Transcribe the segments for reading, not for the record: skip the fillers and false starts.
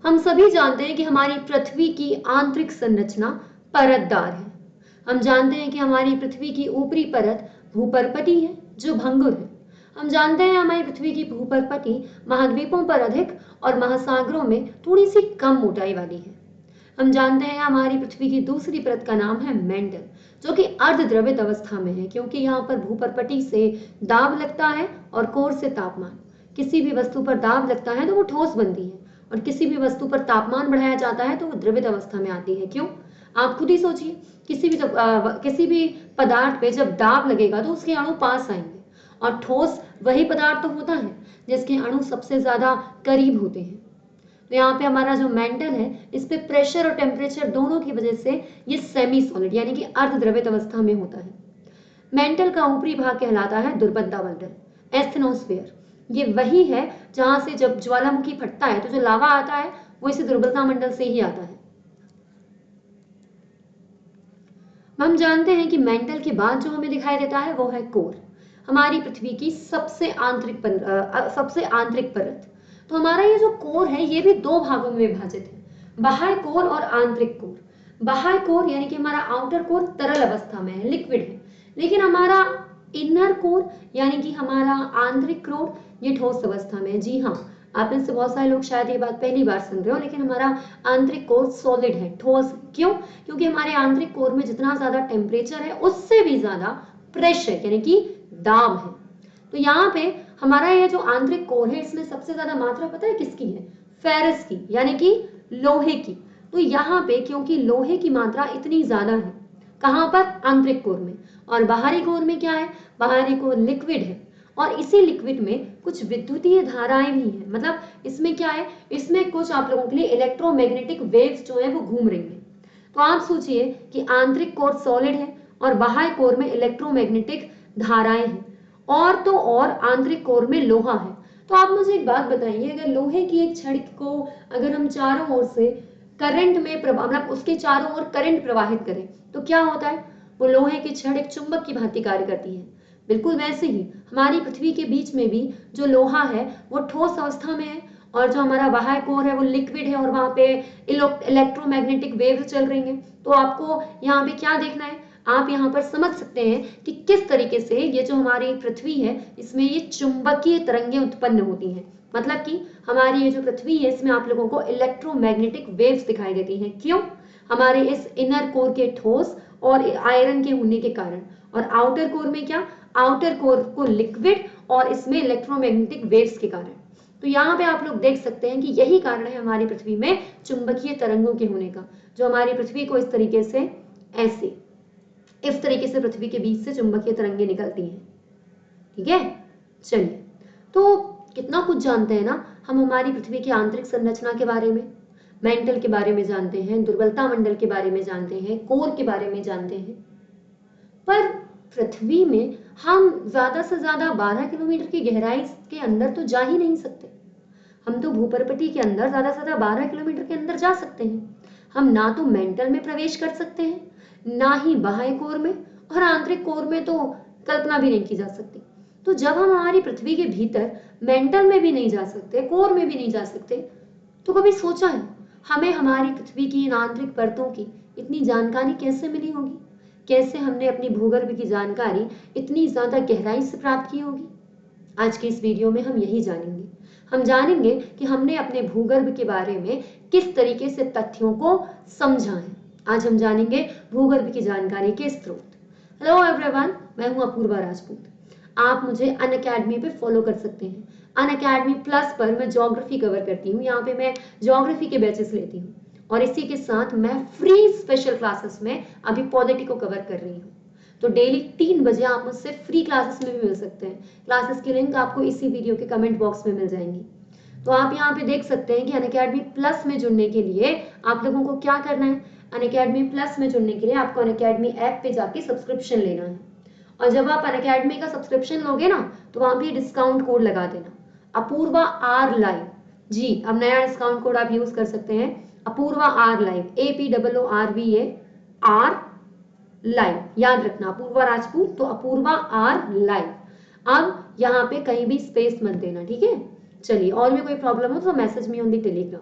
हम सभी जानते हैं कि हमारी पृथ्वी की आंतरिक संरचना परतदार है। हम जानते हैं कि हमारी पृथ्वी की ऊपरी परत भूपर्पटी है जो भंगुर है। हम जानते हैं हमारी पृथ्वी की भूपर्पटी महाद्वीपों पर अधिक और महासागरों में थोड़ी सी कम मोटाई वाली है। हम जानते हैं हमारी पृथ्वी की दूसरी परत का नाम है मेंटल, जो कि अर्धद्रवित अवस्था में है, क्योंकि यहाँ पर भूपर्पटी से दाब लगता है और कोर से तापमान। किसी भी वस्तु पर दाब लगता है तो वो ठोस बनती है, और किसी भी वस्तु पर तापमान बढ़ाया जाता है तो वो द्रवित अवस्था में आती है। क्यों? आप खुद ही सोचिए। किसी भी पदार्थ पे जब दाब लगेगा तो उसके अणु पास आएंगे, और ठोस वही पदार्थ तो होता है जिसके अणु सबसे ज्यादा करीब होते हैं। तो यहाँ पे हमारा जो मेंटल है, इस पे प्रेशर और टेम्परेचर दोनों की वजह से ये सेमी सॉलिड यानी कि अर्धद्रवित अवस्था में होता है। मेंटल का ऊपरी भाग कहलाता है दुर्बलता मंडल, एस्थेनोस्फेयर। ये वही है जहां से जब ज्वालामुखी फटता है तो जो लावा आता है वो इसे दुर्बलता मंडल से ही आता है। हम जानते हैं कि मेंटल के बाद जो हमें दिखाई देता है वो है कोर, हमारी पृथ्वी की सबसे आंतरिक परत। तो हमारा ये जो कोर है ये भी दो भागों में विभाजित है, बाह्य कोर और आंतरिक कोर। बाह्य कोर यानी कि हमारा आउटर कोर तरल अवस्था में है, लिक्विड है, लेकिन हमारा इनर कोर यानी कि हमारा आंतरिक कोर ये ठोस अवस्था में है। जी हाँ, आप में से बहुत सारे लोग शायद ये बात पहली बार सुन रहे हो, लेकिन हमारा आंतरिक कोर सॉलिड है, ठोस। क्यों? क्योंकि हमारे आंतरिक कोर में जितना ज्यादा टेम्परेचर है उससे भी ज्यादा प्रेशर यानी कि दाब है। तो यहाँ पे हमारा ये जो आंतरिक कोर है इसमें सबसे ज्यादा मात्रा पता है किसकी है? फेरस की, यानी कि लोहे की। तो यहाँ पे क्योंकि लोहे की मात्रा इतनी ज्यादा है, कहाँ पर? आंतरिक कोर में। और बाहरी कोर में क्या है? बाहरी कोर लिक्विड है, और इसी लिक्विड में कुछ विद्युतीय धाराएं भी हैं। मतलब इसमें क्या है? इसमें कुछ आप लोगों के लिए इलेक्ट्रोमैग्नेटिक वेव्स जो है वो घूम रही हैं। तो आप सोचिए कि आंतरिक कोर सॉलिड है और बाह्य कोर में इलेक्ट्रोमैग्नेटिक धाराएं हैं, और तो और आंतरिक कोर में लोहा है। तो आप मुझे एक बात बताइए, अगर लोहे की एक छड़ को अगर हम चारों ओर से करंट में मतलब उसके चारों ओर करंट प्रवाहित करें तो क्या होता है? वो लोहे की छड़ एक चुंबक की भांति कार्य करती है। बिल्कुल वैसे ही हमारी पृथ्वी के बीच में भी जो लोहा है वो ठोस अवस्था में है, और जो हमारा बाह्य कोर है वो लिक्विड है, और वहां पे इलेक्ट्रोमैग्नेटिक वेव चल रही हैं। तो आपको यहाँ पे क्या देखना है? आप यहाँ पर समझ सकते हैं कि किस तरीके से ये जो हमारी पृथ्वी है इसमें ये चुंबकीय तरंगें उत्पन्न होती हैं। मतलब कि हमारी ये जो पृथ्वी है इसमें आप लोगों को इलेक्ट्रोमैग्नेटिक वेव्स दिखाई देती हैं। क्यों? हमारे इस इनर कोर के ठोस और आयरन के होने के कारण। और आउटर कोर में क्या? आउटर कोर को लिक्विड और इसमें इलेक्ट्रोमैग्नेटिक वेव्स के कारण। तो यहाँ पे आप लोग देख सकते हैं कि यही कारण है हमारी पृथ्वी में चुंबकीय तरंगों के होने का, जो हमारी पृथ्वी को इस तरीके से ऐसे इस तरीके से पृथ्वी के बीच से चुंबकीय तरंगें निकलती हैं। ठीक है, चलिए, तो कितना कुछ जानते हैं ना हम हमारी पृथ्वी की आंतरिक संरचना के बारे में। मेंटल के बारे में जानते हैं, दुर्बलता मंडल के बारे में जानते हैं, कोर के बारे में जानते हैं। पर पृथ्वी में हम ज्यादा से ज्यादा 12 किलोमीटर की गहराई के अंदर तो जा ही नहीं सकते। हम तो भूपर्पटी के अंदर ज्यादा से ज्यादा 12 किलोमीटर के अंदर जा सकते हैं। हम ना तो मेंटल में प्रवेश कर सकते हैं, ना ही बाह्य कोर में, और आंतरिक कोर में तो कल्पना भी नहीं की जा सकती। तो जब हम हमारी पृथ्वी के भीतर मेंटल में भी नहीं जा सकते, कोर में भी नहीं जा सकते, तो कभी सोचा है हमें हमारी पृथ्वी की इन आंतरिक परतों की इतनी जानकारी कैसे मिली होगी? कैसे हमने अपनी भूगर्भ की जानकारी इतनी ज्यादा गहराई से प्राप्त की होगी? आज के इस वीडियो में हम यही जानेंगे। हम जानेंगे कि हमने अपने भूगर्भ के बारे में किस तरीके से तथ्यों को समझा है। आज हम जानेंगे भूगर्भ की जानकारी के स्रोत। हेलो एवरीवन, मैं हूं अपूर्वा राजपूत। आप मुझे अनअकैडमी पे फॉलो कर सकते हैं। अनअकैडमी प्लस पर मैं ज्योग्राफी कवर करती हूँ। यहाँ पे मैं ज्योग्राफी के बैचेस लेती हूँ, और इसी के साथ मैं फ्री स्पेशल क्लासेस में अभी पॉलिटी को कवर कर रही हूँ। तो डेली 3 बजे आप मुझसे फ्री क्लासेस में भी मिल सकते हैं। क्लासेस की लिंक आपको इसी वीडियो के कमेंट बॉक्स में मिल जाएंगी। तो आप यहाँ पे देख सकते हैं कि अनअकैडमी प्लस में जुड़ने के लिए आप लोगों को क्या करना है। अनअकैडमी प्लस में जुड़ने के लिए आपको अनअकैडमी ऐप पे जाके सब्सक्रिप्शन लेना है, और जब आप अनअकैडमी का सब्सक्रिप्शन लोगे ना तो वहां पे डिस्काउंट कोड लगा देना, अपूर्वा आर लाइव। जी, अब नया डिस्काउंट कोड आप यूज कर सकते हैं, Apoorva R live, APOORVA R live. याद रखना, अपूर्वा राजपूत तो अपूर्वा आर लाइव। अब यहाँ पे कहीं भी स्पेस मत देना, ठीक है? चलिए, और भी कोई प्रॉब्लम हो तो message me on the Telegram.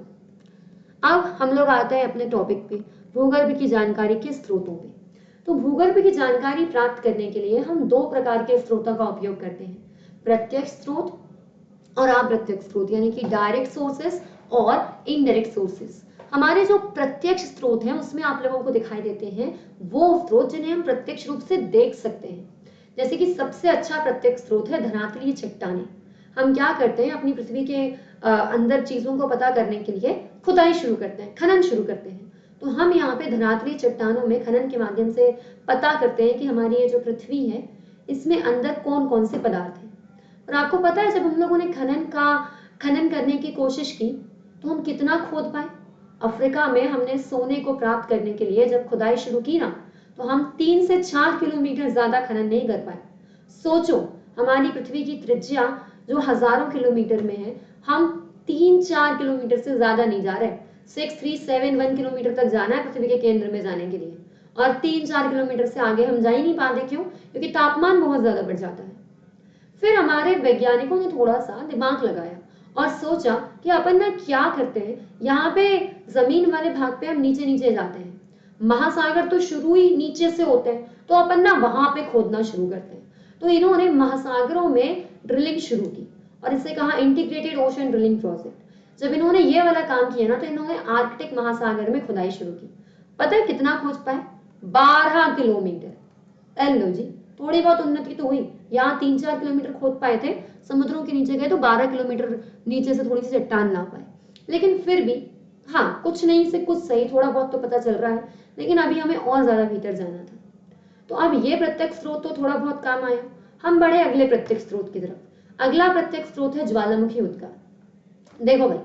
अब हम लोग आते हैं अपने टॉपिक पे, भूगर्भ की जानकारी के स्रोतों पे। तो भूगर्भ की जानकारी प्राप्त करने के लिए हम दो प्रकार के स्रोतों का उपयोग करते हैं, प्रत्यक्ष स्रोत और अप्रत्यक्ष स्रोत, यानी कि डायरेक्ट सोर्सेस और इनडायरेक्ट सोर्सेस। हमारे जो प्रत्यक्ष स्रोत हैं उसमें आप लोगों को दिखाई देते हैं वो स्रोत जिन्हें हम प्रत्यक्ष रूप से देख सकते हैं। जैसे कि सबसे अच्छा प्रत्यक्ष स्रोत है धरातलीय चट्टानें। हम क्या करते हैं, अपनी पृथ्वी के अंदर चीजों को पता करने के लिए खुदाई शुरू करते हैं, खनन शुरू करते हैं। तो हम यहाँ पे धरातलीय चट्टानों में खनन के माध्यम से पता करते हैं कि हमारी ये जो पृथ्वी है इसमें अंदर कौन कौन से पदार्थ हैं। और आपको पता है, जब हम लोगों ने खनन करने की कोशिश की तो हम कितना खोद पाए। अफ्रीका में हमने सोने को प्राप्त करने के लिए जब खुदाई शुरू की ना, तो हम 3 से 4 किलोमीटर ज्यादा खनन नहीं कर पाए। सोचो, हमारी पृथ्वी की त्रिज्या जो हजारों किलोमीटर में है, हम 3-4 किलोमीटर से ज्यादा नहीं जा रहे। 6371 किलोमीटर तक जाना है पृथ्वी के केंद्र में जाने के लिए, और 3-4 किलोमीटर से आगे हम जा ही नहीं पाते। क्यों? क्योंकि तापमान बहुत ज्यादा बढ़ जाता है। फिर हमारे वैज्ञानिकों ने थोड़ा सा दिमाग लगाया और सोचा कि अपन ना क्या करते हैं, यहाँ पे जमीन वाले भाग पे हम नीचे नीचे जाते हैं, महासागर तो शुरू ही नीचे से होते हैं, तो अपन ना वहां पे खोदना शुरू करते हैं। तो इन्होंने महासागरों में ड्रिलिंग शुरू की और इसे कहा इंटीग्रेटेड ओशन ड्रिलिंग प्रोजेक्ट। जब इन्होंने ये वाला काम किया ना, तो इन्होंने आर्कटिक महासागर में खुदाई शुरू की। पता है कितना खोज पाए? 12 किलोमीटर। लो जी, थोड़ी बहुत उन्नति तो हुई। यहाँ 3-4 किलोमीटर खोद पाए थे, समुद्रों के नीचे गए तो 12 किलोमीटर नीचे से थोड़ी सी चट्टान ला पाए। लेकिन फिर भी हाँ, कुछ नहीं से कुछ सही, थोड़ा बहुत तो पता चल रहा है। लेकिन अभी हमें और ज्यादा भीतर जाना था। तो अब ये प्रत्यक्ष स्रोत तो थोड़ा बहुत काम आया। हम बढ़े अगले प्रत्यक्ष स्रोत की तरफ। अगला प्रत्यक्ष स्रोत है ज्वालामुखी उद्गार। देखो भाई,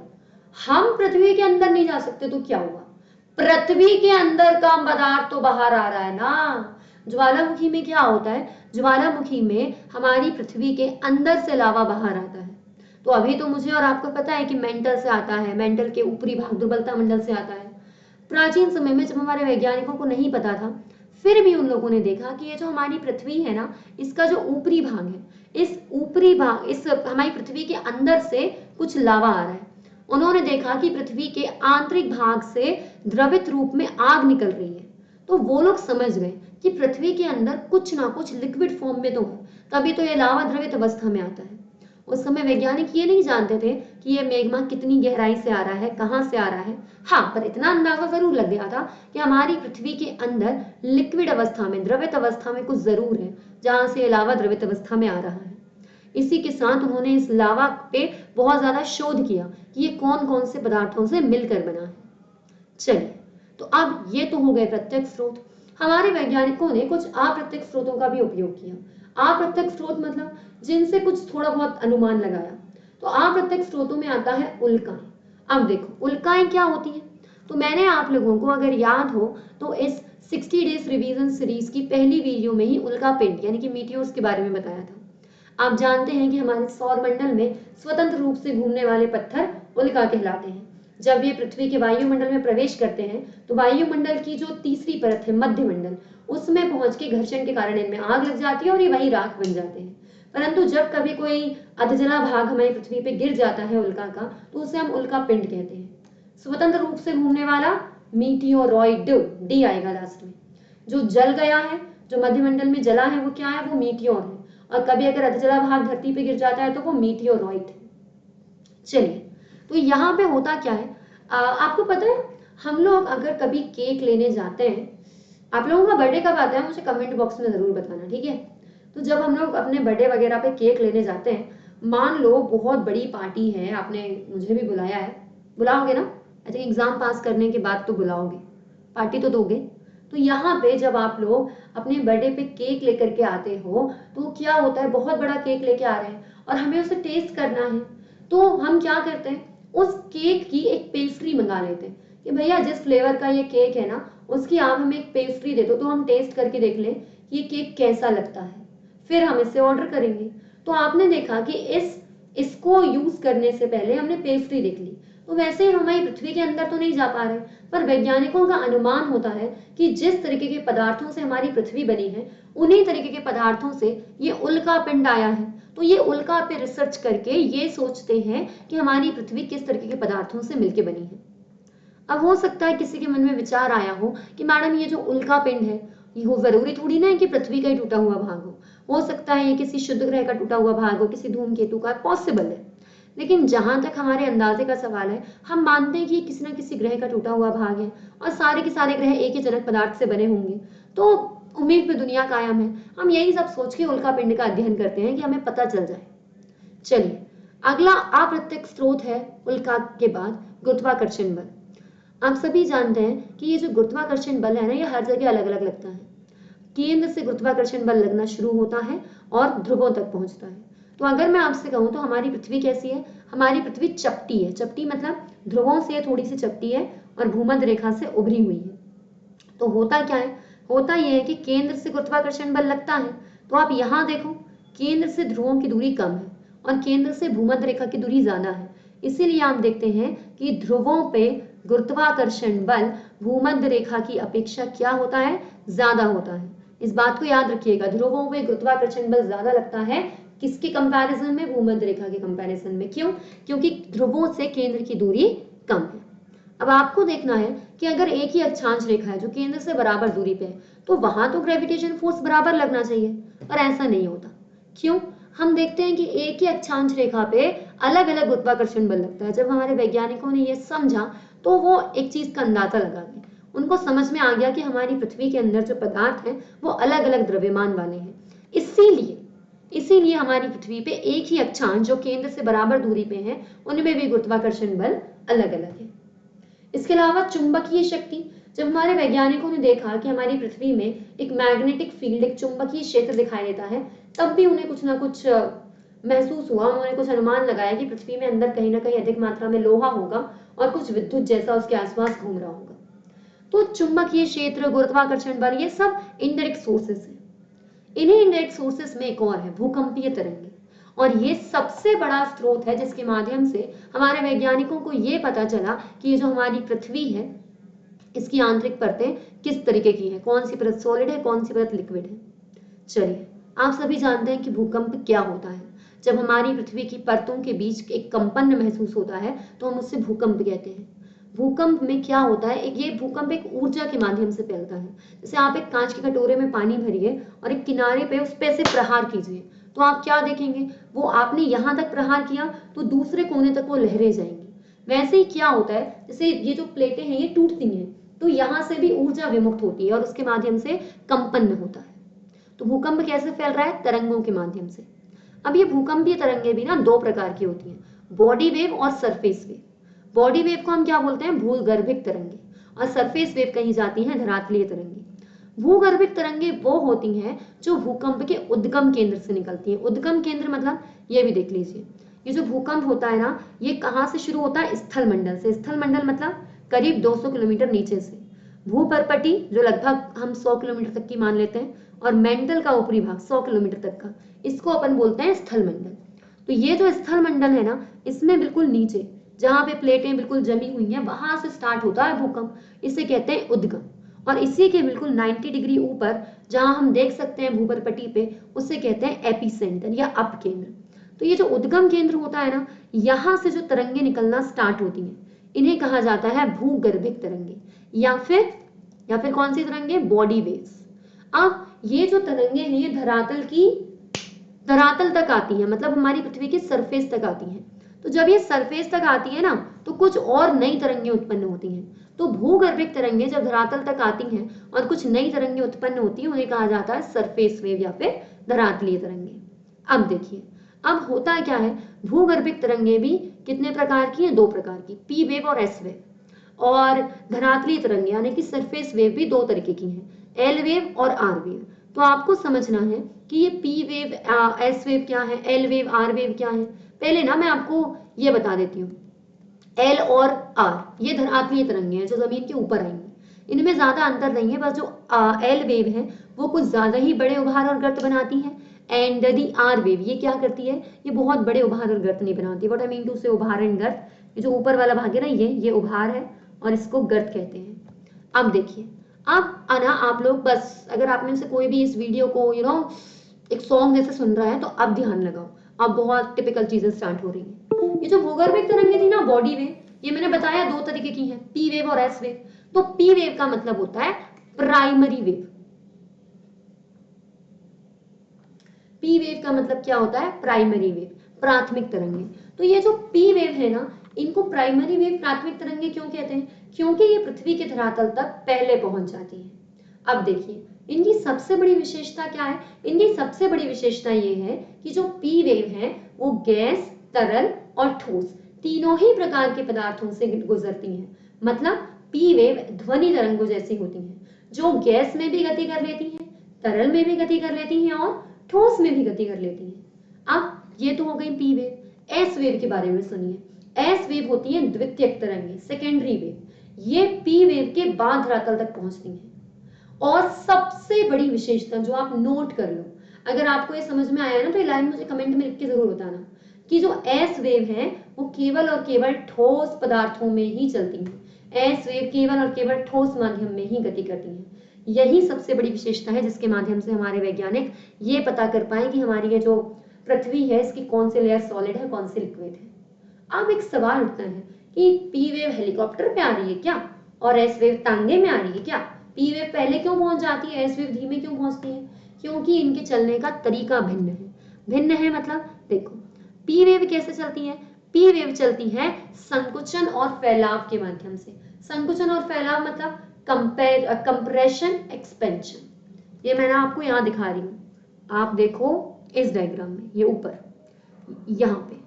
हम पृथ्वी के अंदर नहीं जा सकते तो क्या हुआ, पृथ्वी के अंदर का पदार्थ तो बाहर आ रहा है ना। ज्वालामुखी में क्या होता है, ज्वालामुखी में हमारी पृथ्वी के अंदर से लावा बाहर आता है। तो अभी तो मुझे और आपको पता है कि मेंटल से आता है, मेंटल के ऊपरी भाग दुर्बलता मंडल से आता है। प्राचीन समय में जब हमारे वैज्ञानिकों को नहीं पता था, फिर भी उन लोगों ने देखा कि ये जो हमारी पृथ्वी है ना, इसका जो ऊपरी भाग है, इस ऊपरी भाग, इस हमारी पृथ्वी के अंदर से कुछ लावा आ रहा है। उन्होंने देखा कि पृथ्वी के आंतरिक भाग से द्रवित रूप में आग निकल रही है। तो वो लोग समझ गए कि पृथ्वी के अंदर कुछ ना कुछ लिक्विड फॉर्म में तो है, तभी तो ये लावा द्रवित अवस्था में आता है। उस समय वैज्ञानिक ये नहीं जानते थे कि ये मैग्मा कितनी गहराई से आ रहा है, कहाँ से आ रहा है। हाँ, पर इतना अंदाजा जरूर लग गया था कि हमारी पृथ्वी के अंदर लिक्विड अवस्था में, द्रवित अवस्था में कुछ जरूर है, जहां से ये लावा द्रवित अवस्था में आ रहा है। इसी के साथ उन्होंने इस लावा पे बहुत ज्यादा शोध किया कि ये कौन कौन से पदार्थों से मिलकर बना है। चलिए, तो अब ये तो हो गए प्रत्यक्ष स्रोत। हमारे वैज्ञानिकों ने कुछ अप्रत्यक्ष स्रोतों का भी उपयोग किया। अप्रत्यक्ष स्रोत मतलब जिनसे कुछ थोड़ा बहुत अनुमान लगाया। तो अप्रत्यक्ष स्रोतों में आता है उल्काएं। अब देखो, उल्काएं क्या होती हैं। तो मैंने आप लोगों को अगर याद हो तो इस 60 डेज रिवीजन सीरीज की पहली वीडियो में ही उल्का पिंड यानी कि मीटियोर्स के बारे में बताया था। आप जानते हैं कि हमारे सौर मंडल में स्वतंत्र रूप से घूमने वाले पत्थर उल्का कहलाते हैं। जब ये पृथ्वी के वायुमंडल में प्रवेश करते हैं तो वायुमंडल की जो तीसरी परत है, मध्य मंडल, उसमें पहुंच के घर्षण के कारण इनमें आग लग जाती है और ये वही राख बन जाते हैं। परंतु जब कभी कोई अधजला भाग हमारी पृथ्वी पे गिर जाता है उल्का का, तो उसे हम उल्का पिंड कहते हैं। स्वतंत्र रूप से घूमने वाला मीटियोरॉइड, डी आएगा लास्ट में। जो जल गया है, जो मध्यमंडल में जला है, वो क्या है, वो मीटियोर है। और कभी अगर अधजला भाग धरती पे गिर जाता है तो वो मीटियोरॉइड है। चलिए, तो यहाँ पे होता क्या है, आपको पता है, हम लोग अगर कभी केक लेने जाते हैं, आप लोगों का बर्थडे कब आता है मुझे कमेंट बॉक्स में जरूर बताना, ठीक है। तो जब हम लोग अपने बर्थडे वगैरह पे केक लेने जाते हैं, मान लो बहुत बड़ी पार्टी है, आपने मुझे भी बुलाया है, बुलाओगे ना, आई थिंक एग्जाम पास करने के बाद तो बुलाओगे, पार्टी तो दोगे। तो यहाँ पे जब आप लोग अपने बर्थडे पे केक लेकर के आते हो, तो क्या होता है, बहुत बड़ा केक लेके आ रहे हैं और हमें उसे टेस्ट करना है। तो हम क्या करते हैं, उस केक की एक पेस्ट्री मंगा लेते हैं कि भैया जिस फ्लेवर का ये केक है ना, उसकी आप हमें एक पेस्ट्री दे दो, तो हम टेस्ट करके देख लें कि ये केक कैसा लगता है, फिर हम इसे ऑर्डर करेंगे। तो आपने देखा कि इसको यूज करने से पहले हमने पेस्ट्री देख ली। तो वैसे ही हमारी पृथ्वी के अंदर तो नहीं जा पा रहे, पर वैज्ञानिकों का अनुमान होता है कि जिस तरीके के पदार्थों से हमारी पृथ्वी बनी है, उन्हीं तरीके के पदार्थों से ये उल्का पिंड आया है। तो ये उल्का पे रिसर्च करके ये सोचते हैं कि हमारी पृथ्वी किस तरीके के पदार्थों से मिलकर बनी है। अब हो सकता है किसी के मन में विचार आया हो कि मैडम ये जो उल्का पिंड है, ये हो जरूरी थोड़ी ना है कि पृथ्वी का ही टूटा हुआ भाग हो सकता है ये किसी शुद्ध ग्रह का टूटा हुआ भाग हो, किसी धूमकेतु का, पॉसिबल है। लेकिन जहां तक हमारे अंदाजे का सवाल है, हम मानते हैं कि ये किसी ना किसी ग्रह का टूटा हुआ भाग है और सारे के सारे ग्रह एक ही जनक पदार्थ से बने होंगे, तो उम्मीद पे दुनिया कायम है। हम यही सब सोच के उल्का पिंड का अध्ययन करते हैं कि हमें पता चल जाए। चलिए, अगला अप्रत्यक्ष स्रोत है उल्का के बाद गुरुत्वाकर्षण बल। आप सभी जानते हैं कि ये जो गुरुत्वाकर्षण बल है ना, ये हर जगह अलग अलग लगता है। केंद्र से गुरुत्वाकर्षण बल लगना शुरू होता है और ध्रुवों तक पहुंचता है। तो अगर मैं आपसे कहूं तो हमारी पृथ्वी कैसी है, हमारी पृथ्वी चपटी है। चपटी मतलब ध्रुवों से थोड़ी सी चपटी है और भूमध्य रेखा से उभरी हुई है। तो होता क्या है, होता यह है कि केंद्र से गुरुत्वाकर्षण बल लगता है, तो आप यहाँ देखो, केंद्र से ध्रुवों की दूरी कम है और केंद्र से भूमध्य रेखा की दूरी ज्यादा है। इसीलिए आप देखते हैं कि ध्रुवों पे गुरुत्वाकर्षण बल भूमध्य रेखा की अपेक्षा क्या होता है, ज्यादा होता है। इस बात को याद रखिएगा, ध्रुवों पे गुरुत्वाकर्षण बल ज्यादा लगता है, किसके कंपैरिजन में, भूमध्य रेखा के कंपैरिजन में। क्यों? क्योंकि ध्रुवों से केंद्र की दूरी कम है। अब आपको देखना है कि अगर एक ही अक्षांश रेखा है जो केंद्र से बराबर दूरी पे है, तो वहां तो ग्रेविटेशन फोर्स बराबर लगना चाहिए, पर ऐसा नहीं होता। क्यों? हम देखते हैं कि एक ही अक्षांश रेखा पे अलग अलग गुरुत्वाकर्षण बल लगता है। जब हमारे वैज्ञानिकों ने यह समझा तो वो एक चीज का अंदाजा लगा गए, उनको समझ में आ गया कि हमारी पृथ्वी के अंदर जो पदार्थ हैं वो अलग अलग द्रव्यमान वाले हैं। इसीलिए इसीलिए हमारी पृथ्वी पे एक ही अक्षांश जो केंद्र से बराबर दूरी पे है, उनमें भी गुरुत्वाकर्षण बल अलग अलग है। इसके अलावा चुंबकीय शक्ति, जब हमारे वैज्ञानिकों ने देखा कि हमारी पृथ्वी में एक मैग्नेटिक फील्ड, एक चुंबकीय क्षेत्र दिखाई देता है, तब भी उन्हें कुछ ना कुछ महसूस हुआ। उन्होंने कुछ अनुमान लगाया कि पृथ्वी में अंदर कहीं ना कहीं अधिक मात्रा में लोहा होगा और कुछ विद्युत जैसा उसके आसपास घूम रहा होगा। तो चुंबकीय क्षेत्र, गुरुत्वाकर्षण बल, ये सब इनडायरेक्ट सोर्सेस हैं। इन्हीं इनडायरेक्ट सोर्सेस में एक और है, भूकंपीय तरंगे। और ये सबसे बड़ा स्रोत है जिसके माध्यम से हमारे वैज्ञानिकों को ये पता चला कि ये जो हमारी पृथ्वी है, इसकी आंतरिक परतें किस तरीके की है, कौन सी परत सॉलिड है, कौन सी परत लिक्विड है। चलिए, आप सभी जानते हैं कि भूकंप क्या होता है। जब हमारी पृथ्वी की परतों के बीच एक कंपन महसूस होता है तो हम उससे भूकंप कहते हैं। भूकंप में क्या होता है, ये भूकंप एक ऊर्जा के माध्यम से फैलता है। जैसे आप एक कांच के कटोरे में पानी भरिए और एक किनारे पे उस पे ऐसे प्रहार कीजिए, तो आप क्या देखेंगे, वो आपने यहाँ तक प्रहार किया तो दूसरे कोने तक वो लहरें जाएंगी। वैसे ही क्या होता है, जैसे ये जो प्लेटें हैं ये टूटती हैं, तो यहाँ से भी ऊर्जा विमुक्त होती है और उसके माध्यम से कंपन होता है। तो भूकंप कैसे फैल रहा है, तरंगों के माध्यम से। अब ये भूकंपीय तरंगे भी ना दो प्रकार की होती हैं, बॉडी वेव और सरफेस वेव। बॉडी वेव को हम क्या बोलते हैं, भूगर्भिक तरंगे, और सरफेस वेव कही जाती हैं धरातलीय तरंगे। भूगर्भिक तरंगे वो होती हैं जो भूकंप के उद्गम केंद्र से निकलती हैं। उद्गम केंद्र मतलब ये भी देख लीजिए, ये जो भूकंप होता है ना, ये कहाँ से शुरू होता है, स्थल मंडल से। स्थल मंडल मतलब करीब 200 किलोमीटर नीचे से। भूपर्पटी जो लगभग हम 100 किलोमीटर तक की मान लेते हैं, और मेंटल का ऊपरी भाग 100 किलोमीटर तक का, इसको अपन बोलते हैं स्थल मंडल। तो ये जो स्थल मंडल है ना, इसमें बिल्कुल नीचे जहां पे प्लेटें बिल्कुल जमी हुई हैं, वहां से स्टार्ट होता है भूकंप, इसे कहते हैं उद्गम। और इसी के बिल्कुल 90 डिग्री ऊपर जहां हम देख सकते हैं भूपर्पटी पे, उसे कहते हैं एपिसेंटर या अपकेंद्र। तो ये जो उद्गम केंद्र होता है ना, यहाँ से जो तरंगे निकलना स्टार्ट होती हैं, इन्हें कहा जाता है भूगर्भिक तरंगे, या फिर कौन सी तरंगे, बॉडी वेव्स। अब ये जो तरंगे हैं ये धरातल तक आती हैं, मतलब हमारी पृथ्वी की सरफेस तक आती हैं। तो जब ये सरफेस तक आती है ना, तो कुछ और नई तरंगे उत्पन्न होती हैं। तो भूगर्भिक तरंगे जब धरातल तक आती हैं और कुछ नई तरंगे उत्पन्न होती हैं, उन्हें कहा जाता है सरफेस वेव या फिर धरातलीय तरंगे। अब देखिए, अब होता क्या है, भूगर्भिक तरंगे भी कितने प्रकार की हैं, दो प्रकार की, पी वेव और एस वेव। और धरातलीय तरंगे यानी कि सरफेस वेव भी दो तरीके की हैं, एल वेव और आर वेव। तो आपको समझना है कि ये पी वेव, एस वेव क्या है, एल वेव, आर वेव क्या है। पहले ना मैं आपको ये बता देती हूँ, एल और आर ये धरातलीय तरंगे हैं जो जमीन के ऊपर आएंगी। इनमें ज्यादा अंतर नहीं है, बस जो एल वेव है वो कुछ ज्यादा ही बड़े उभार और गर्त बनाती है, एंड दी आर वेव ये क्या करती है, ये बहुत बड़े उभार और गर्त नहीं बनाती। व्हाट आई मीन टू से, उभार एंड गर्त, ये जो ऊपर वाला भाग है ना, ये उभार है और इसको गर्त कहते हैं। अब देखिए, अब आना आप लोग, बस अगर आप में से कोई भी इस वीडियो को एक सॉन्ग जैसे सुन रहा है, तो अब ध्यान लगाओ, अब बहुत टिपिकल चीजें स्टार्ट हो रही हैं। ये जो भूगर्भिक तरंगे थी ना, बॉडी वेव, ये मैंने बताया दो तरीके की हैं, पी वेव और एस वेव। तो पी वेव का मतलब होता है प्राइमरी वेव। पी वेव का मतलब क्या होता है? प्राइमरी वेव, प्राथमिक तरंगे। तो ये जो पी वेव है ना, इनको प्राइमरी वेव, प्राथमिक तरंगे क्यों कहते हैं? क्योंकि ये पृथ्वी के धरातल तक पहले पहुंच जाती है। अब देखिए इनकी सबसे बड़ी विशेषता क्या है? इनकी सबसे बड़ी विशेषता ये है कि जो पी वेव है वो गैस, तरल और ठोस तीनों ही प्रकार के पदार्थों से गुजरती है। मतलब पी वेव ध्वनि तरंगों जैसी होती है, जो गैस में भी गति कर लेती है, तरल में भी गति कर लेती है और ठोस में भी गति कर लेती है। अब ये तो हो गई पी वेव। एस वेव के बारे में सुनिए। एस वेव होती है द्वितीयक तरंगे, सेकेंडरी वेव। ये पी वेव के बाद धरातल तक पहुंचती हैं। और सबसे बड़ी विशेषता जो आप नोट कर लो, अगर आपको ये समझ में आया ना तो ये लाइन मुझे कमेंट में लिख के जरूर बताना कि जो एस वेव है वो केवल और केवल ठोस पदार्थों में ही चलती है। एस वेव केवल और केवल ठोस माध्यम में ही गति करती है। यही सबसे बड़ी विशेषता है जिसके माध्यम से हमारे वैज्ञानिक ये पता कर पाए कि हमारी ये जो पृथ्वी है इसकी कौन सी लेयर सॉलिड है, कौन सी लिक्विड है। अब एक सवाल उठता है कि पी वेव हेलीकॉप्टर पे आ रही है क्या और एस वेव तांगे में आ रही है क्या? पी वेव पहले क्यों पहुंच जाती है, एस वेव धीमे क्यों पहुंचती है? क्योंकि इनके चलने का तरीका भिन्न है। भिन्न है मतलब देखो, पी वेव कैसे चलती है? पी वेव चलती है संकुचन और फैलाव के माध्यम से। संकुचन और फैलाव मतलब कंप्रेशन, एक्सपेंशन। ये मैंने आपको यहाँ दिखा रही हूँ, आप देखो इस डायग्राम में, ये ऊपर यहाँ पे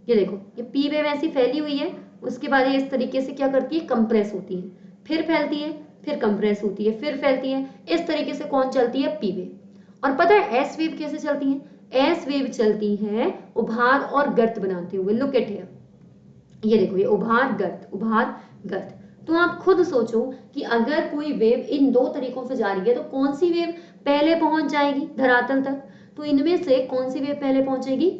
ये देखो, ये पी वेव ऐसी फैली हुई है, उसके बाद ये इस तरीके से क्या करती है, कंप्रेस होती है, फिर फैलती है, फिर कंप्रेस होती है, फिर फैलती है। इस तरीके से कौन चलती है? P wave. और पता है एस वेव कैसे चलती है? एस वेव चलती है उभार और गर्त बनाते हुए। लुक एट हियर, ये देखो, ये उभार गर्त, उभार गर्त। तो आप खुद सोचो कि अगर कोई वेव इन दो तरीकों से जा रही है तो कौन सी वेव पहले पहुंच जाएगी धरातल तक? तो इनमें से कौन सी वेव पहले पहुंचेगी?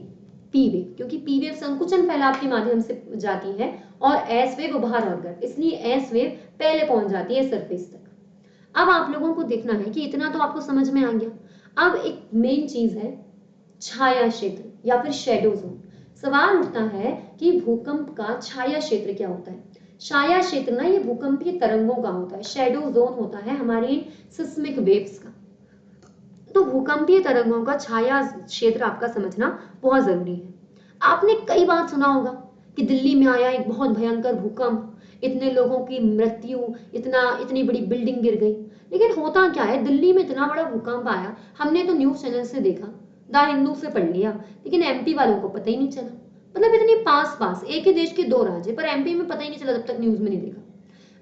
पी वेव, क्योंकि पी वेव संकुचन फैलाव के माध्यम से जाती है और एस वेव उभार और गर्त, इसलिए एस वेव पहले पहुंच जाती है सरफेस तक। अब आप लोगों को देखना है कि इतना तो आपको समझ में आ गया। अब एक मेन चीज है छाया क्षेत्र या फिर शेडो जोन। सवाल उठता है कि भूकंप का छाया क्षेत्र क्या होता है? छाया क्षेत्र ना ये भूकंपीय तरंगों का होता है, शेडो जोन होता है हमारी सिस्मिक वेव्स का। तो भूकंपीय तरंगों का छाया क्षेत्र आपका समझना बहुत जरूरी है। आपने कई बार सुना होगा कि दिल्ली में आया एक बहुत भयंकर भूकंप, इतने लोगों की मृत्यु, इतनी बड़ी बिल्डिंग गिर गई। लेकिन होता क्या है, दिल्ली में इतना बड़ा भूकंप आया, हमने तो न्यूज चैनल से देखा, द हिंदू से पढ़ लिया, लेकिन एमपी वालों को पता ही नहीं चला। मतलब इतनी पास पास एक ही देश के दो राज्य, पर एमपी में पता ही नहीं चला जब तक न्यूज में नहीं देखा।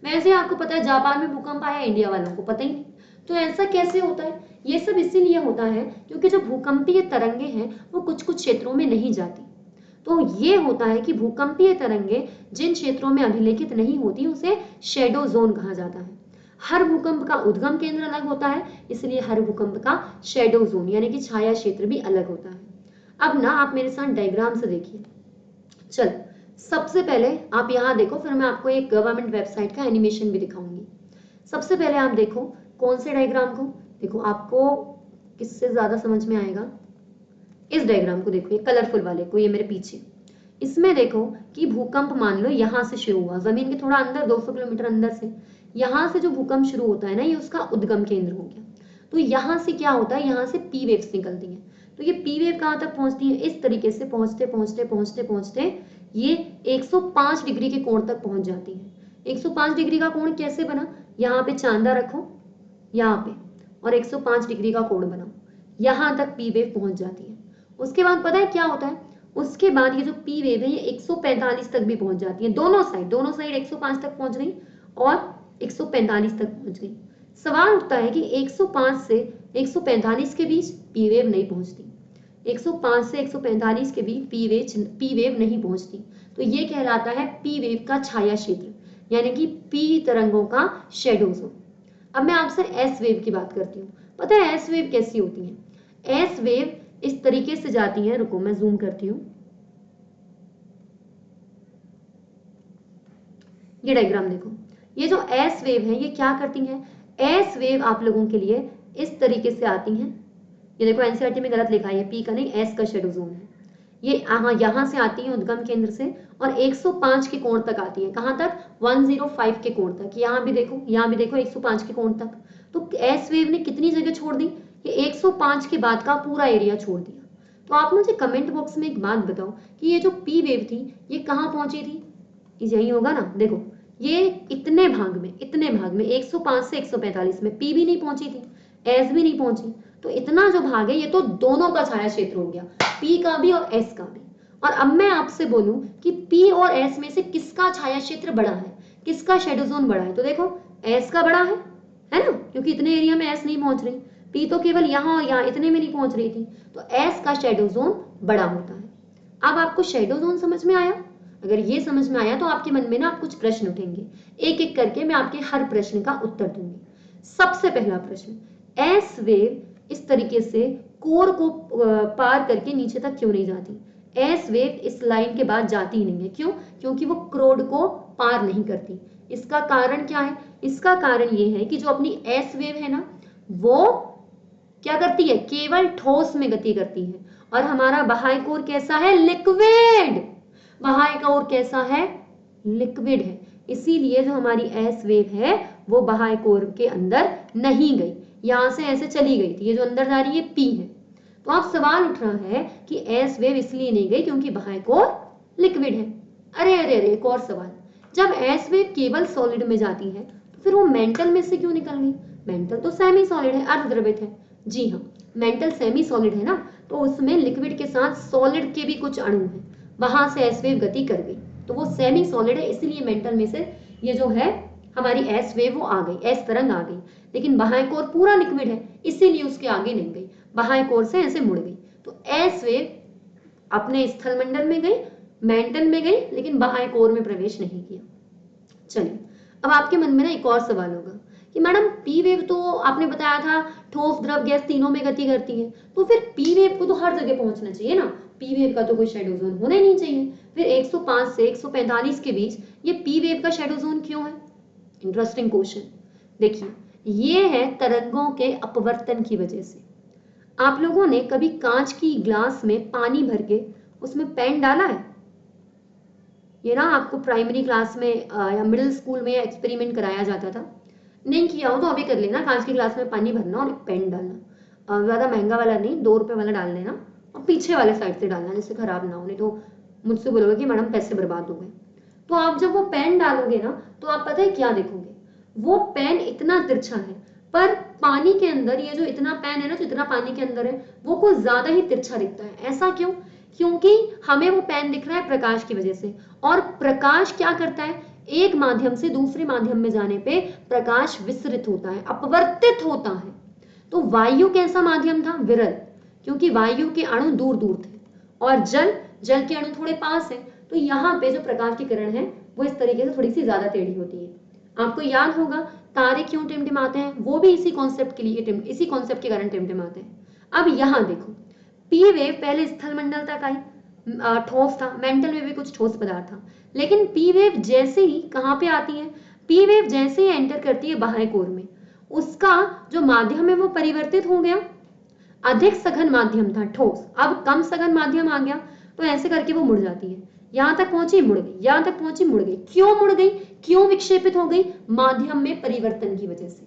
वैसे आपको पता है जापान में भूकंप आया, इंडिया वालों को पता ही नहीं। तो ऐसा कैसे होता है? ये सब इसीलिए होता है क्योंकि जो भूकंपीय तरंगे हैं वो कुछ कुछ क्षेत्रों में नहीं जाती। तो ये होता है कि भूकंपीय तरंगे जिन क्षेत्रों में अभिलेखित नहीं होती उसे शेडो जोन कहा जाता है। हर भूकंप का उद्गम केंद्र अलग होता है, इसलिए हर भूकंप का शेडो जोन यानी कि छाया क्षेत्र भी अलग होता है। अब ना आप मेरे साथ डायग्राम से देखिए। चलो सबसे पहले आप यहाँ देखो, फिर मैं आपको एक गवर्नमेंट वेबसाइट का एनिमेशन भी दिखाऊंगी। सबसे पहले आप देखो कौन से डायग्राम को, देखो आपको किससे ज्यादा समझ में आएगा, इस डायग्राम को देखो, ये कलरफुल वाले को, ये मेरे पीछे। इसमें देखो कि भूकंप मान लो यहाँ से शुरू हुआ, जमीन के थोड़ा अंदर 200 किलोमीटर अंदर से। यहाँ से जो भूकंप शुरू होता है ना, ये उसका उद्गम केंद्र हो गया। तो यहाँ से क्या होता है, यहाँ से पी वेव्स निकलती हैं। तो ये पी वेव कहाँ तक पहुंचती है? इस तरीके से पहुंचते पहुंचते पहुंचते पहुंचते ये 105 डिग्री के कोण तक पहुंच जाती है। 105 डिग्री का कोण कैसे बना? यहाँ पे चांदा रखो यहाँ पे और 105 डिग्री का कोण बनाओ, यहाँ तक पी वेव पहुंच जाती है। उसके बाद पता है क्या होता है? उसके बाद ये जो पी वेव है ये 145 तक भी पहुंच जाती है। दोनों साइड 105 तक पहुंच गई और 145 तक पहुंच गई। सवाल उठता है कि 105 से 145 के बीच पी वेव नहीं पहुंचती, 105 से 145 के बीच पी वेव नहीं पहुंचती। तो ये कहलाता है पी वेव का छाया क्षेत्र, यानी कि पी तरंगों का शेडो जोन। अब मैं आपसे एस वेव की बात करती हूँ। पता है एस वेव कैसी होती है? एस वेव इस तरीके से जाती है, रुको मैं जूम करती हूँ। ये डायग्राम देखो, ये जो एस वेव है ये क्या करती है? एस वेव आप लोगों के लिए इस तरीके से आती हैं। ये देखो एनसीईआरटी में गलत लिखा है, पी का नहीं एस का शेडो जोन है। ये यहाँ से आती है उद्गम केंद्र से और 105 के कोण तक आती है। कहाँ तक? 105 के कोण तक। यहाँ भी देखो, यहाँ भी देखो 105 के कोण तक। तो एस वेव ने कितनी जगह छोड़ दी? ये 105 के बाद का पूरा एरिया छोड़ दिया। तो आप मुझे कमेंट बॉक्स में एक बात बताओ कि ये जो पी वेव थी ये कहाँ पहुंची थी? यही होगा ना। देखो ये इतने भाग में 105 से 145 में पी भी नहीं पहुंची थी, एस भी नहीं पहुंची। तो इतना जो भाग है ये तो दोनों का छाया क्षेत्र हो गया, पी का भी और एस का भी। और अब मैं आपसे बोलूं कि पी और एस में से किसका छाया क्षेत्र बड़ा है, किसका शेडो जोन बड़ा है? तो देखो एस का बड़ा है ना, क्योंकि इतने एरिया में एस नहीं पहुंच रही। पी तो केवल यहाँ और यहाँ इतने में नहीं पहुंच रही थी, तो एस का शेडो जोन बड़ा होता है। अब आपको शेडो जोन समझ में आया? अगर ये समझ में आया तो आपके मन में ना आप कुछ प्रश्न उठेंगे, एक एक करके मैं आपके हर प्रश्न का उत्तर दूंगी। सबसे पहला प्रश्न, एस वेव इस तरीके से कोर को पार करके नीचे तक क्यों नहीं जाती? एस वेव इस लाइन के बाद जाती ही नहीं है। क्यों? क्योंकि वो क्रोड को पार नहीं करती। इसका कारण क्या है? इसका कारण ये है कि जो अपनी एस वेव है ना, वो क्या करती है? केवल ठोस में गति करती है। और हमारा बाह्य कोर कैसा है? लिक्विड। बाह्य कोर कैसा है? लिक्विड है। इसीलिए जो हमारी एस वेव है वो बाह्य कोर के अंदर नहीं गई, यहां से ऐसे चली गई थी। ये जो अंदर जा रही है पी है। तो आप सवाल उठ रहा है कि एस वेव इसलिए नहीं गई क्योंकि बाह्य कोर लिक्विड है। अरे अरे अरे, एक और सवाल, जब एस वेव केवल सॉलिड में जाती है तो फिर वो मेंटल में से क्यों निकल गई? मेंटल तो सेमी सॉलिड है, अर्धद्रवित है। जी हाँ, मेंटल सेमी सॉलिड है ना, तो उसमें लिक्विड के साथ सॉलिड के भी कुछ अणु हैं, वहां से एस वेव गति कर गई। तो वो सेमी सॉलिड है, इसलिए मेंटल में से ये जो है हमारी एस वेव वो आ गई, एस तरंग आ गई। लेकिन बाह्य कोर पूरा लिक्विड है, इसीलिए उसके आगे नहीं गई, बाह्य कोर से ऐसे मुड़ गई। तो एस वेव अपने स्थल मंडल में गई, मेंटल में गई, लेकिन बाह्य कोर में प्रवेश नहीं किया। चलिए, अब आपके मन में ना एक और सवाल होगा कि मैडम पी वेव तो आपने बताया था ठोस द्रव गैस तीनों में गति करती है, तो फिर पी वेव को तो हर जगह पहुंचना चाहिए ना, पी वेव का तो कोई शेडो जोन होना ही नहीं चाहिए। फिर 105 से 145 के बीच ये पी वेव का शेडो जोन क्यों है? Interesting question. देखिए, ये है तरंगों के अपवर्तन की वजह से। आप लोगों ने कभी कांच की ग्लास में पानी भर के उसमें पेन डाला है? ये ना आपको प्राइमरी क्लास में या मिडिल स्कूल में एक्सपेरिमेंट कराया जाता था। नहीं किया हो तो अभी कर लेना, कांच की ग्लास में पानी भरना और एक पेन डालना, ज़्यादा महंगा वाला नहीं, 2 रुपए वाला डाल लेना और पीछे वाले साइड से डालना जिससे खराब ना हो, नहीं तो मुझसे बोलोगे कि मैडम पैसे बर्बाद हो गए। तो आप जब वो पेन डालोगे ना तो आप पता है क्या देखोगे? वो पेन इतना तिरछा है, पर पानी के अंदर ये जो इतना पेन है ना, जो इतना पानी के अंदर है, वो कुछ ज्यादा ही तिरछा दिखता है। ऐसा क्यों? क्योंकि हमें वो पेन दिख रहा है प्रकाश की वजह से, और प्रकाश क्या करता है? एक माध्यम से दूसरे माध्यम में जाने पे प्रकाश विसरित होता है, अपवर्तित होता है। तो वायु कैसा माध्यम था? विरल, क्योंकि वायु के अणु दूर दूर थे और जल के अणु थोड़े पास है। तो यहाँ पे जो प्रकाश की किरण है वो इस तरीके से थोड़ी सी ज्यादा टेढ़ी होती है। आपको याद होगा तारे क्यों टिमटिमाते हैं? वो भी इसी कॉन्सेप्ट के लिए, इसी कॉन्सेप्ट के कारण टिमटिमाते हैं। अब यहाँ देखो, पी वेव पहले स्थल मंडल तक आई, ठोस था, मेंटल में भी कुछ ठोस पदार्थ था। लेकिन पी वेव जैसे ही कहाँ पे आती है? पी वेव जैसे ही एंटर करती है बाह्य कोर में, उसका जो माध्यम है वो परिवर्तित हो गया। अधिक सघन माध्यम था ठोस, अब कम सघन माध्यम आ गया, तो ऐसे करके वो मुड़ जाती है। यहां तक पहुंची, मुड़ गई, यहां तक पहुंची, मुड़ गई। क्यों मुड़ गई? क्यों विक्षेपित हो गई? माध्यम में परिवर्तन की वजह से।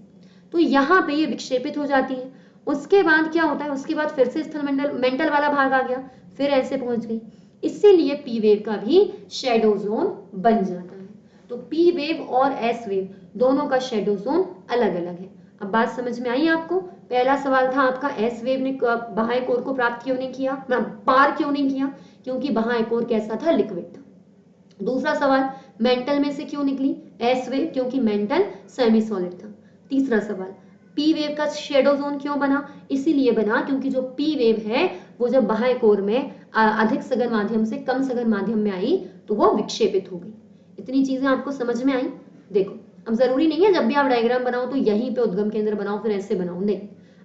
तो यहाँ पे ये विक्षेपित हो जाती है। उसके बाद क्या होता है? उसके बाद फिर से स्थल मंडल मेंटल वाला भाग आ गया, फिर ऐसे पहुंच गई। इसीलिए पी वेव का भी शेडो जोन बन जाता है। तो पी वेव और एस वेव दोनों का शेडो जोन अलग अलग है। अब बात समझ में आई आपको? पहला सवाल था आपका, एस वेव ने बाह्य कोर को प्राप्त क्यों नहीं किया, पार क्यों नहीं किया? क्योंकि बाह्य कोर कैसा था? लिक्विड था। दूसरा सवाल, मेंटल में से क्यों निकली एस वेव? क्योंकि मेंटल सेमी सॉलिड था। तीसरा सवाल, पी वेव का शेडो जोन क्यों बना? इसीलिए बना क्योंकि जो पी वेव है वो जब बाह्य कोर में अधिक सघन माध्यम से कम सघन माध्यम में आई तो वो विक्षेपित हो गई। इतनी चीजें आपको समझ में आई? देखो, अब जरूरी नहीं है जब भी आप डायग्राम बनाओ तो यहीं पे उद्गम केंद्र बनाओ फिर ऐसे बनाओ, नहीं,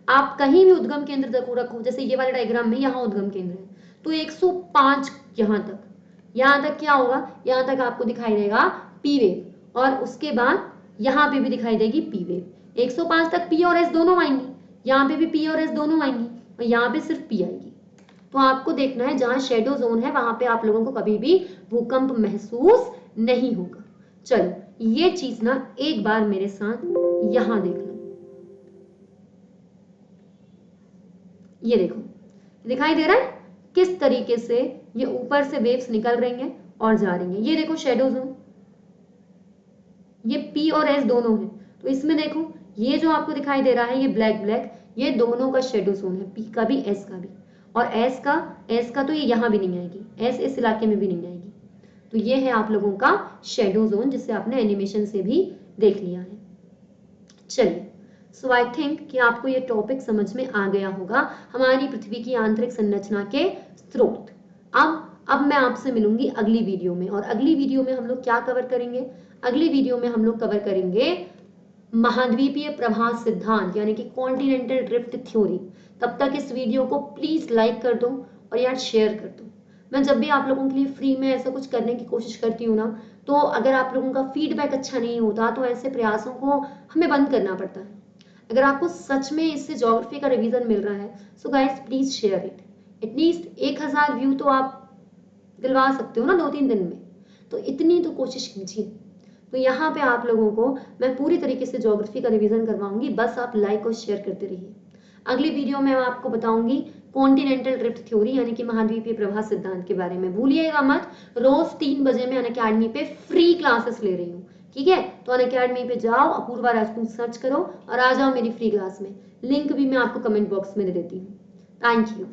आप कहीं भी उद्गम केंद्र रखो। जैसे ये वाले डायग्राम में यहाँ उद्गम केंद्र है, तो 105 यहाँ तक क्या होगा? यहाँ तक आपको दिखाई देगा पी वेव, और उसके बाद यहाँ पे भी दिखाई देगी पी वेव। 105 तक पी और एस दोनों आएंगी, यहाँ पे भी पी और एस दोनों आएंगी, और यहाँ पे सिर्फ पी आएगी। तो आपको देखना है जहां शेडो जोन है वहां पे आप लोगों को कभी भी भूकंप महसूस नहीं होगा। चलो ये चीज ना एक बार मेरे साथ यहां देख लो। ये देखो, दिखाई दे रहा है किस तरीके से ये ऊपर से वेव्स निकल रही हैं और जा रही हैं। ये देखो शेडो जोन, ये पी और एस दोनों है। तो इसमें देखो ये जो आपको दिखाई दे रहा है ये ब्लैक ब्लैक, ये दोनों का शेडो जोन है, पी का भी एस का भी। और एस का तो ये यहां भी नहीं आएगी, एस इस इलाके में भी नहीं आएगी। तो ये है आप लोगों का शेडो जोन, जिसे आपने एनिमेशन से भी देख लिया है। चलिए, सो आई थिंक कि आपको ये टॉपिक समझ में आ गया होगा, हमारी पृथ्वी की आंतरिक संरचना के स्रोत। अब मैं आपसे मिलूंगी अगली वीडियो में, और अगली वीडियो में हम लोग क्या कवर करेंगे? अगली वीडियो में हम लोग कवर करेंगे महाद्वीपीय प्रवाह सिद्धांत, यानी कि कॉन्टिनेंटल ड्रिफ्ट थ्योरी। तब तक इस वीडियो को प्लीज लाइक कर दो और यार शेयर कर दो। मैं जब भी आप लोगों के लिए फ्री में ऐसा कुछ करने की कोशिश करती हूँ ना, तो अगर आप लोगों का फीडबैक अच्छा नहीं होता तो ऐसे प्रयासों को हमें बंद करना पड़ता है। अगर आपको सच में इससे ज्योग्राफी का रिवीजन मिल रहा है, so guys please share it. At least 1000 view तो आप दिलवा सकते हो ना 2-3 दिन में, तो इतनी तो कोशिश कीजिए। तो यहाँ पे आप लोगों को मैं पूरी तरीके से ज्योग्राफी का रिवीजन करवाऊंगी, बस आप लाइक और शेयर करते रहिए। अगली वीडियो में मैं आपको बताऊंगी कॉन्टिनेंटल ड्रिफ्ट थ्योरी, यानी कि महाद्वीपीय प्रवाह सिद्धांत के बारे में। भूलिएगा मत, रोज 3 बजे मैं अनअकैडमी पे फ्री क्लासेस ले रही हूँ, ठीक है? तो अनअकैडमी पे जाओ, अपूर्वा राजपूत सर्च करो और आ जाओ मेरी फ्री क्लास में। लिंक भी मैं आपको कमेंट बॉक्स में दे देती हूँ। Thank you.